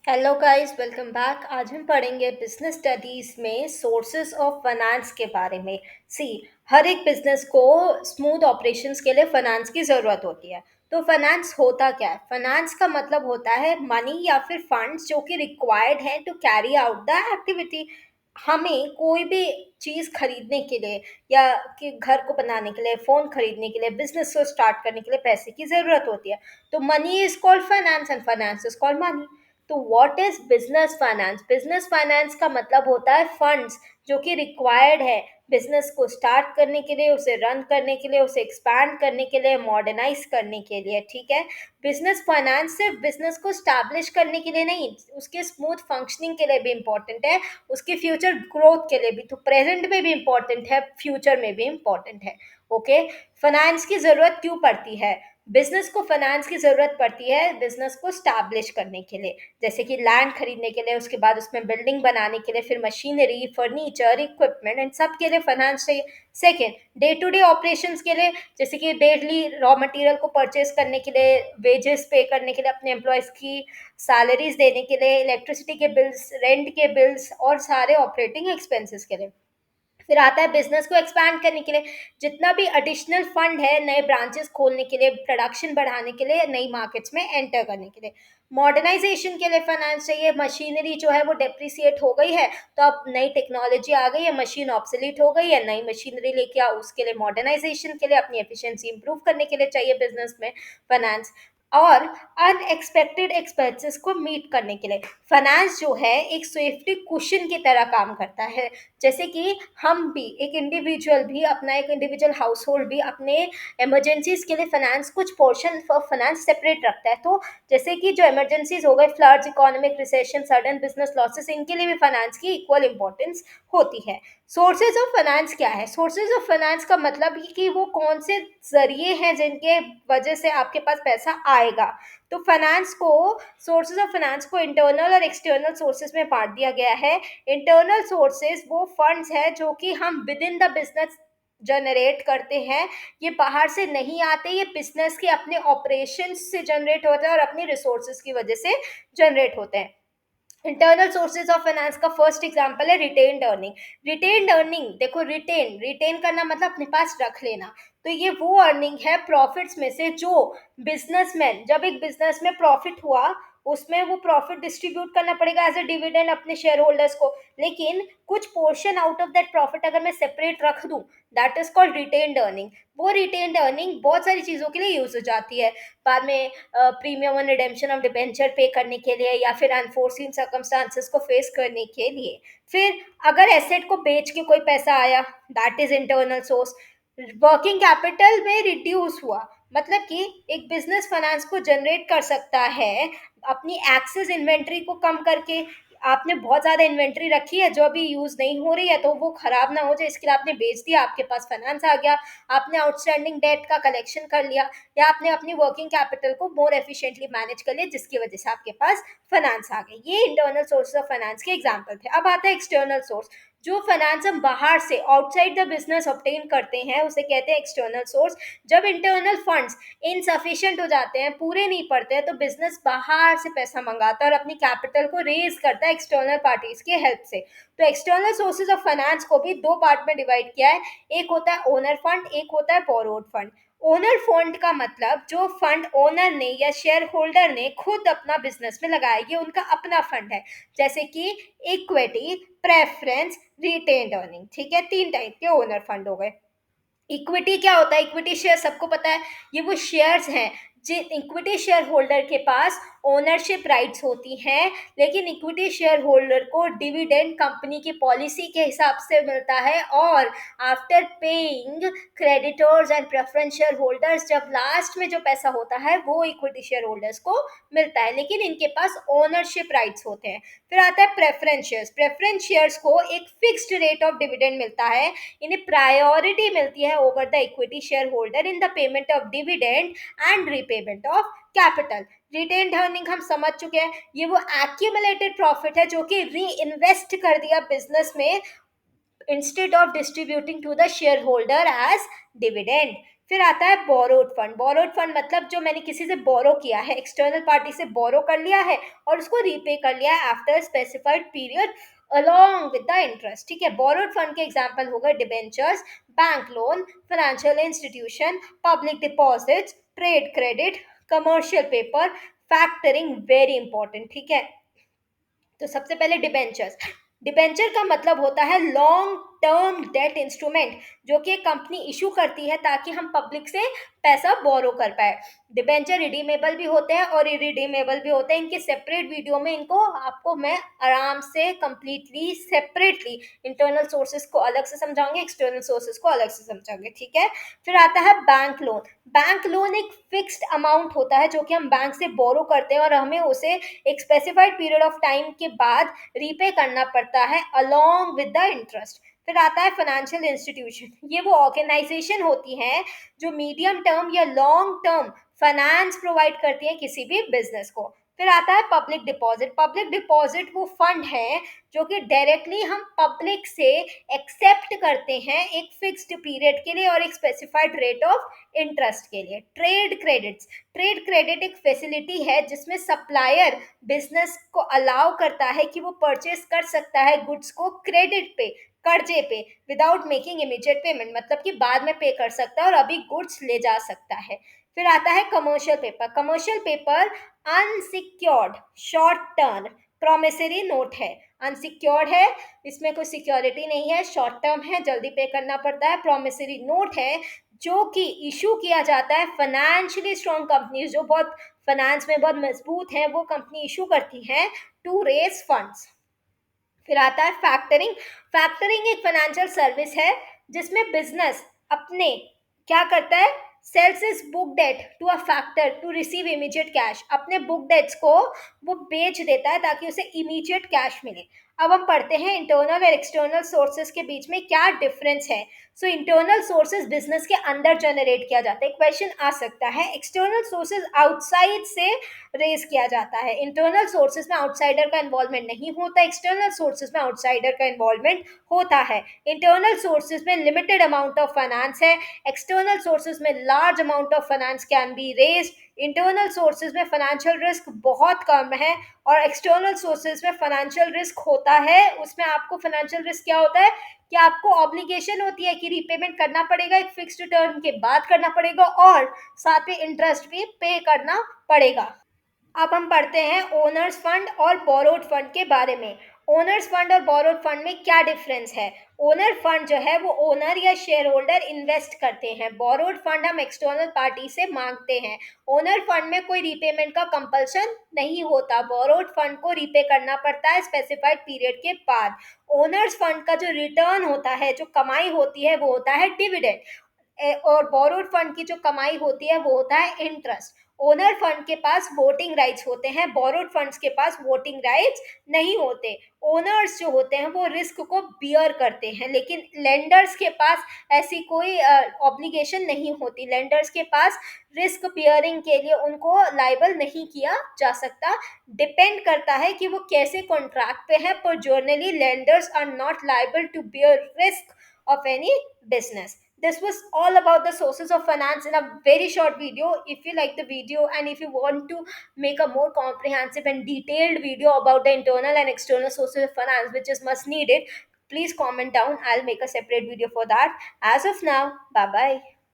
Hello guys, welcome back. आज हम पढ़ेंगे बिजनेस स्टडीज में सोर्सेस ऑफ फाइनेंस के बारे में। सी, हर एक बिजनेस को स्मूथ ऑपरेशंस के लिए फाइनेंस की ज़रूरत होती है। तो फाइनेंस होता क्या है? फाइनेंस का मतलब होता है मनी या फिर फंड्स जो कि रिक्वायर्ड है to carry out the activity. हमें कोई भी चीज़ खरीदने के लिए या कि घर को बनाने के लिए, फ़ोन खरीदने के लिए, बिजनेस को स्टार्ट करने के लिए पैसे की ज़रूरत होती है। तो money is called finance and finance is called money. तो what is business finance? Business finance का मतलब होता है फंड्स जो कि रिक्वायर्ड है बिजनेस को स्टार्ट करने के लिए, उसे रन करने के लिए, उसे एक्सपैंड करने के लिए, मॉडर्नाइज करने के लिए। ठीक है। बिजनेस फाइनेंस सिर्फ बिजनेस को स्टैब्लिश करने के लिए नहीं, उसके स्मूथ फंक्शनिंग के लिए भी इंपॉर्टेंट है, उसके फ्यूचर ग्रोथ के लिए भी। तो प्रेजेंट में भी इंपॉर्टेंट है, फ्यूचर में भी इंपॉर्टेंट है। ओके। फाइनेंस की जरूरत क्यों पड़ती है? बिजनेस को फाइनेंस की ज़रूरत पड़ती है बिजनेस को स्टैब्लिश करने के लिए, जैसे कि लैंड खरीदने के लिए, उसके बाद उसमें बिल्डिंग बनाने के लिए, फिर मशीनरी, फर्नीचर, इक्विपमेंट, इन सब के लिए फाइनेंस चाहिए। Second, day to day operations के लिए, जैसे कि डेली रॉ मटेरियल को परचेज करने के लिए, वेजेस पे करने के लिए, अपने एम्प्लॉयज़ की सैलरीज देने के लिए, इलेक्ट्रिसिटी के बिल्स, रेंट के बिल्स और सारे ऑपरेटिंग एक्सपेंसेस के लिए। फिर आता है बिजनेस को एक्सपैंड करने के लिए, जितना भी एडिशनल फंड है नए ब्रांचेस खोलने के लिए, प्रोडक्शन बढ़ाने के लिए, नई मार्केट्स में एंटर करने के लिए। मॉडर्नाइजेशन के लिए फाइनेंस चाहिए। मशीनरी जो है वो डेप्रिसिएट हो गई है, तो अब नई टेक्नोलॉजी आ गई है, मशीन ऑब्सोलीट हो गई है, नई मशीनरी लेके आओ, उसके लिए मॉडर्नाइजेशन के लिए, अपनी एफिशिएंसी इंप्रूव करने के लिए चाहिए बिजनेस में फाइनेंस। और अनएक्सपेक्टेड एक्सपेंसेस को मीट करने के लिए फाइनेंस जो है एक सेफ्टी कुशन की तरह काम करता है। जैसे कि हम भी, एक इंडिविजुअल भी, अपना एक इंडिविजुअल हाउस होल्ड भी अपने इमरजेंसीज के लिए फाइनेंस, कुछ पोर्शन फॉर फाइनेंस सेपरेट रखता है। तो जैसे कि जो इमरजेंसीज हो गए, floods, economic recession, sudden business losses, इनके लिए भी फाइनेंस की इक्वल इंपॉर्टेंस होती है। सोर्सेज ऑफ फाइनेंस क्या है? सोर्सेज ऑफ फाइनेंस का मतलब ये कि वो कौन से जरिए हैं जिनके वजह से आपके पास पैसा आएगा। तो फाइनेंस को, सोर्सेज ऑफ फाइनेंस को इंटरनल और एक्सटर्नल सोर्सेज में बांट दिया गया है। इंटरनल सोर्सेज वो फंड्स है जो कि हम with in the business generate करते हैं। ये बाहर से नहीं आते, ये बिजनेस के अपने ऑपरेशन से जनरेट होते हैं और अपनी रिसोर्सेज की वजह से जनरेट होते हैं। इंटरनल सोर्सेज ऑफ फाइनेंस का फर्स्ट एग्जांपल है रिटेन्ड अर्निंग। रिटेन्ड अर्निंग देखो, रिटेन रिटेन करना मतलब अपने पास रख लेना। तो ये वो अर्निंग है प्रॉफिट्स में से जो बिजनेसमैन, जब एक बिजनेस में प्रॉफिट हुआ, उसमें वो प्रॉफिट डिस्ट्रीब्यूट करना पड़ेगा एज ए डिविडेंड अपने शेयर होल्डर्स को। लेकिन कुछ portion out of that profit अगर मैं सेपरेट रख दूं, that is called retained earning. वो रिटेन्ड अर्निंग बहुत सारी चीज़ों के लिए यूज हो जाती है। बाद में प्रीमियम और रिडेम्पशन ऑफ डिबेंचर पे करने के लिए, या फिर अनफोर्सिन सर्कमस्टांसेस को फेस करने के लिए। फिर अगर एसेट को बेच के कोई पैसा आया, that is internal source. Working capital में रिड्यूस हुआ, मतलब कि एक बिजनेस फाइनेंस को जनरेट कर सकता है अपनी एक्सेस इन्वेंट्री को कम करके। आपने बहुत ज़्यादा इन्वेंट्री रखी है जो अभी यूज़ नहीं हो रही है, तो वो खराब ना हो जाए इसके लिए आपने बेच दिया, आपके पास फाइनेंस आ गया। आपने आउटस्टैंडिंग डेट का कलेक्शन कर लिया, या आपने अपनी वर्किंग कैपिटल को मोर एफिशिएंटली मैनेज कर लिया, जिसकी वजह से आपके पास फाइनेंस आ गए। ये इंटरनल सोर्स ऑफ फाइनेंस के एग्जांपल थे। अब आता है एक्सटर्नल सोर्स। जो फाइनेंस हम बाहर से, आउटसाइड द बिजनेस ऑब्टेन करते हैं, उसे कहते हैं एक्सटर्नल सोर्स। जब इंटरनल फंड्स इनसफिशिएंट हो जाते हैं, पूरे नहीं पड़ते हैं, तो बिजनेस बाहर से पैसा मंगाता है और अपनी कैपिटल को रेज करता है एक्सटर्नल पार्टीज की हेल्प से। तो एक्सटर्नल सोर्सेज ऑफ फाइनेंस को भी दो पार्ट में डिवाइड किया है। एक होता है ओनर फंड, एक होता है बोरोड फंड। ओनर फंड का मतलब जो फंड ओनर ने या शेयर होल्डर ने खुद अपना बिजनेस में लगाया, ये उनका अपना फंड है। जैसे कि इक्विटी, प्रेफरेंस, रिटेन्ड अर्निंग। ठीक है, तीन टाइप के ओनर फंड हो गए। इक्विटी क्या होता है? इक्विटी शेयर सबको पता है, ये वो शेयर्स हैं जिन इक्विटी शेयर होल्डर के पास ओनरशिप राइट्स होती हैं, लेकिन इक्विटी शेयर होल्डर को डिविडेंड कंपनी की पॉलिसी के हिसाब से मिलता है। और after paying creditors and preference share holders, जब लास्ट में जो पैसा होता है वो इक्विटी शेयर होल्डर्स को मिलता है, लेकिन इनके पास ओनरशिप राइट्स होते हैं। फिर आता है प्रेफरेंस शेयर्स। प्रेफरेंस शेयर्स को एक फिक्स्ड रेट ऑफ डिविडेंड मिलता है, इन्हें प्रायोरिटी मिलती है over the equity share holder in the payment of dividend and repayment of capital. Retained earning हम समझ चुके हैं, ये वो एक्यूमुलेटेड प्रॉफिट है जो कि री इन्वेस्ट कर दिया बिजनेस में, instead of distributing to the shareholder as dividend. फिर आता है बोरोड फंड। बोरोड फंड मतलब जो मैंने किसी से बोरो किया है, एक्सटर्नल पार्टी से बोरो कर लिया है और उसको रीपे कर लिया है after specified period along with the interest. ठीक है, बोरोड फंड के एग्जांपल हो गए debentures, bank loan, financial institution, public deposits, trade credit, commercial paper, factoring, very important. ठीक है, तो सबसे पहले डिबेंचर्स। डिबेंचर का मतलब होता है लॉन्ग टर्म डेट इंस्ट्रूमेंट, जो कि एक कंपनी इशू करती है ताकि हम पब्लिक से पैसा बोरो कर पाए। डिबेंचर रिडीमेबल भी होते हैं और इरिडीमेबल भी होते हैं। इनके सेपरेट वीडियो में इनको आपको मैं आराम से कंप्लीटली सेपरेटली इंटरनल सोर्सेज को अलग से समझाऊंगे, एक्सटर्नल सोर्सेज को अलग से समझाऊंगे। ठीक है, फिर आता है बैंक लोन। बैंक लोन एक फिक्स्ड अमाउंट होता है जो कि हम बैंक से बोरो करते हैं और हमें उसे एक स्पेसिफाइड पीरियड ऑफ टाइम के बाद रीपे करना पड़ता है अलॉन्ग विद द इंटरेस्ट। फिर आता है फाइनेंशियल इंस्टीट्यूशन। ये वो ऑर्गेनाइजेशन होती हैं जो मीडियम टर्म या लॉन्ग टर्म फाइनेंस प्रोवाइड करती है किसी भी बिजनेस को। फिर आता है पब्लिक डिपॉजिट। पब्लिक डिपॉजिट वो फंड है जो कि डायरेक्टली हम पब्लिक से एक्सेप्ट करते हैं एक फिक्स्ड पीरियड के लिए और एक स्पेसिफाइड रेट ऑफ इंटरेस्ट के लिए। Trade credits. ट्रेड क्रेडिट एक फैसिलिटी है जिसमें सप्लायर बिजनेस को अलाउ करता है कि वो परचेज कर सकता है गुड्स को क्रेडिट पे, कर्जे पे, विदाउट मेकिंग इमीडिएट पेमेंट, मतलब कि बाद में पे कर सकता है और अभी गुड्स ले जा सकता है। फिर आता है commercial paper. Commercial paper unsecured short term promissory note है। अनसिक्योर्ड है, इसमें कोई सिक्योरिटी नहीं है, शॉर्ट टर्म है, जल्दी पे करना पड़ता है, प्रोमिसरी नोट है जो कि इशू किया जाता है फाइनेंशियली स्ट्रॉन्ग कंपनीज जो बहुत फाइनेंस में बहुत मजबूत हैं, वो कंपनी इशू करती हैं टू रेज फंड्स। फिर आता है फैक्टरिंग। फैक्टरिंग एक फाइनेंशियल सर्विस है जिसमें बिजनेस अपने क्या करता है, sells its book debt to a factor to receive immediate cash. अपने बुक डेट्स को वो बेच देता है ताकि उसे इमीडिएट कैश मिले। अब हम पढ़ते हैं इंटरनल और एक्सटर्नल सोर्सेज के बीच में क्या डिफरेंस है। सो इंटरनल सोर्सेज बिजनेस के अंदर जनरेट किया जाता है, क्वेश्चन आ सकता है। एक्सटर्नल सोर्सेज आउटसाइड से रेज किया जाता है। इंटरनल सोर्सेज में आउटसाइडर का इन्वॉल्वमेंट नहीं होता, एक्सटर्नल सोर्सेज में आउटसाइडर का इन्वॉल्वमेंट होता है। इंटरनल सोर्सेज में लिमिटेड अमाउंट ऑफ फाइनेंस है, एक्सटर्नल सोर्सेज में large amount of finance can be raised. Internal sources में फाइनेंशियल रिस्क बहुत कम है और एक्सटर्नल सोर्सेज में फाइनेंशियल रिस्क होता है। उसमें आपको फाइनेंशियल रिस्क क्या होता है कि आपको ऑब्लिगेशन होती है कि रीपेमेंट करना पड़ेगा, एक फिक्स्ड टर्म के बाद करना पड़ेगा और साथ में इंटरेस्ट भी पे करना पड़ेगा। अब हम पढ़ते हैं ओनर्स फंड और बोरोड फंड के बारे में। ओनर्स फंड और बोरोड फंड में क्या डिफरेंस है। ओनर फंड जो है वो ओनर या शेयर होल्डर इन्वेस्ट करते हैं, बोरोड फंड हम एक्सटर्नल पार्टी से मांगते हैं। ओनर फंड में कोई रीपेमेंट का कंपल्सन नहीं होता, बोरोड फंड को रीपे करना पड़ता है स्पेसिफाइड पीरियड के बाद। ओनर्स फंड का जो रिटर्न होता है, जो कमाई होती है, वो होता है डिविडेंड और बोरोड फंड की जो कमाई होती है वो होता है इंटरेस्ट। ओनर फंड के पास वोटिंग राइट्स होते हैं, बोरोड फंड्स के पास वोटिंग राइट्स नहीं होते। ओनर्स जो होते हैं वो रिस्क को बियर करते हैं, लेकिन लेंडर्स के पास ऐसी कोई ऑब्लिगेशन नहीं होती। लेंडर्स के पास रिस्क बियरिंग के लिए उनको लाइबल नहीं किया जा सकता। डिपेंड करता है कि वो कैसे कॉन्ट्रैक्ट पे है, पर generally lenders are not liable to bear risk of any business. This was all about the sources of finance in a very short video. If you like the video and if you want to make a more comprehensive and detailed video about the internal and external sources of finance, which is much needed, please comment down. I'll make a separate video for that. As of now, bye bye.